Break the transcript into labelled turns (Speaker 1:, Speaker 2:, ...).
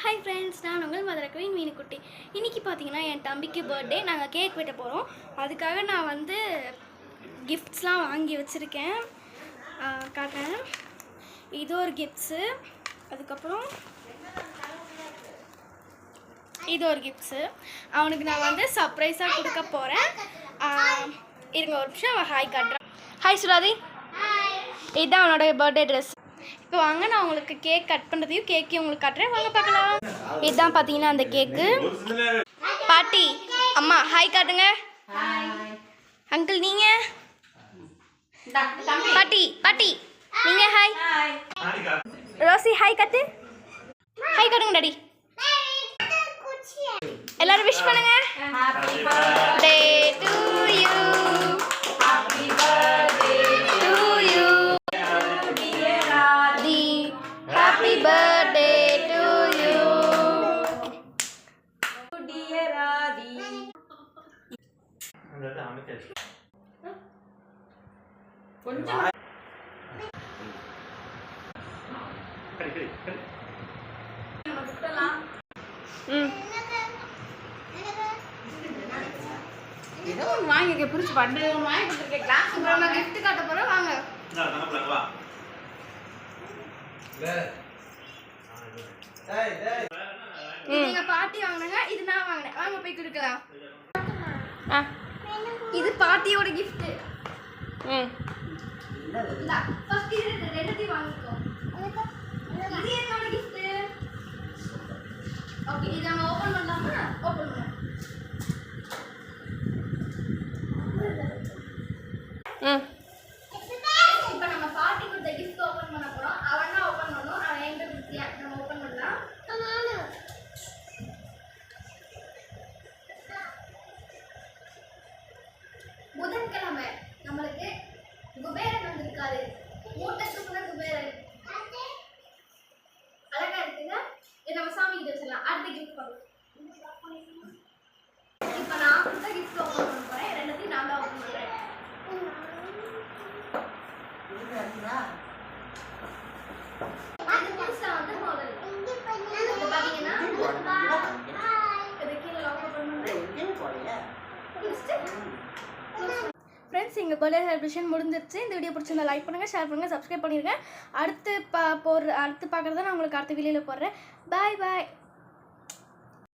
Speaker 1: Hi friends, நான் உங்கள் Madurai queen மீனுக்குட்டி. இன்றைக்கி பார்த்தீங்கன்னா என் தம்பிக்கு பர்த்டே. நாங்கள் கேக் வெட்ட போகிறோம். அதுக்காக நான் வந்து கிஃப்ட்ஸ்லாம் வாங்கி வச்சுருக்கேன், காட்டுறேன். இது ஒரு கிஃப்ட்ஸு. அதுக்கப்புறம் இது ஒரு கிஃப்ட்ஸு. அவனுக்கு நான் வந்து சர்ப்ரைஸாக கொடுக்க போகிறேன். இருங்க ஒரு நிமிஷம், அவன் ஹாய் காட்டுறான். ஹாய் சுராதி, இதுதான் அவனோட பர்த்டே ட்ரெஸ். இப்போ வாங்க, நான் உங்களுக்கு கேக் கட் பண்ணுறதையும் கேக்கையும் உங்களுக்கு காட்டுறேன், வாங்க பார்க்கலாம். இதுதான் பார்த்தீங்கன்னா அந்த கேக்கு. பாட்டி, அம்மா ஹாய் காட்டுங்க. அங்கிள் நீங்கள், பாட்டி பாட்டி நீங்கள் ஹாய். ரோசி ஹாய் காட்டு, ஹாய் காட்டுங்க. டாடி எல்லாரும் விஷ் பண்ணுங்க. Happy birthday to you, happy birthday to you, happy birthday to you dear Radhi. கொஞ்சம் ஏதோ ஒன்று வாங்கிக்க, பிரிச்சு பண்ணு வாங்கி கொடுத்துருக்கேன். கிளாஸ் நம்ம கிஃப்ட் காட்ட போகிறோம், வாங்க. நீங்க பாட்டி வாங்கினாங்க, இது நான் வாங்கினேன். வாங்க போய் கொடுக்கலாம். இது பாட்டியோட கிஃப்ட். ஃபர்ஸ்ட் இது ரெண்டுத்தையும் வாங்கிக்கோ. இது என்னோட கிஃப்ட். ஓகே, இதை நம்ம ஓப்பன் பண்ணலாமா? ஓப்பன் பண்ணலாம். இப்போ நம்ம பாட்டி கொடுத்த கிஃப்ட் ஓப்பன் பண்ண போறோம். அவன் தான் ஓப்பன் பண்ணணும். அவன் எங்க கொடுத்தியா? நம்ம ஓப்பன் பண்ணலாம். புதன்கிழமை நம்மளுக்கு குபேரன் வந்திருக்காரு. மூட்டைக்கு கூட குபேரன் அழகா இருக்குங்க. இதை நம்ம சாமி கிட்ட வச்சிடலாம். அடுத்த கிஃப்ட் பார்க்கலாம். இப்போ நான் கொடுத்த கிஃப்ட் ஓப்பன் பண்ண போறேன். ரெண்டுத்தையும் நான் தான் ஓப்பன் பண்றேன். இது புதுசா வந்து மாடல். இது பாத்தீங்கன்னா இது கீழே லாக் ஓப்பன் பண்றேன். ஃப்ரெண்ட்ஸ், எங்கள் பர்த்டே செலிப்ரேஷன் முடிஞ்சிருச்சு. இந்த வீடியோ பிடிச்சிருந்தா லைக் பண்ணுங்கள், ஷேர் பண்ணுங்கள், சப்ஸ்கிரைப் பண்ணிடுங்க. அடுத்து பார்க்குறத நான் உங்களுக்கு அடுத்த வீடியோவில் போடுறேன். பாய் பாய்.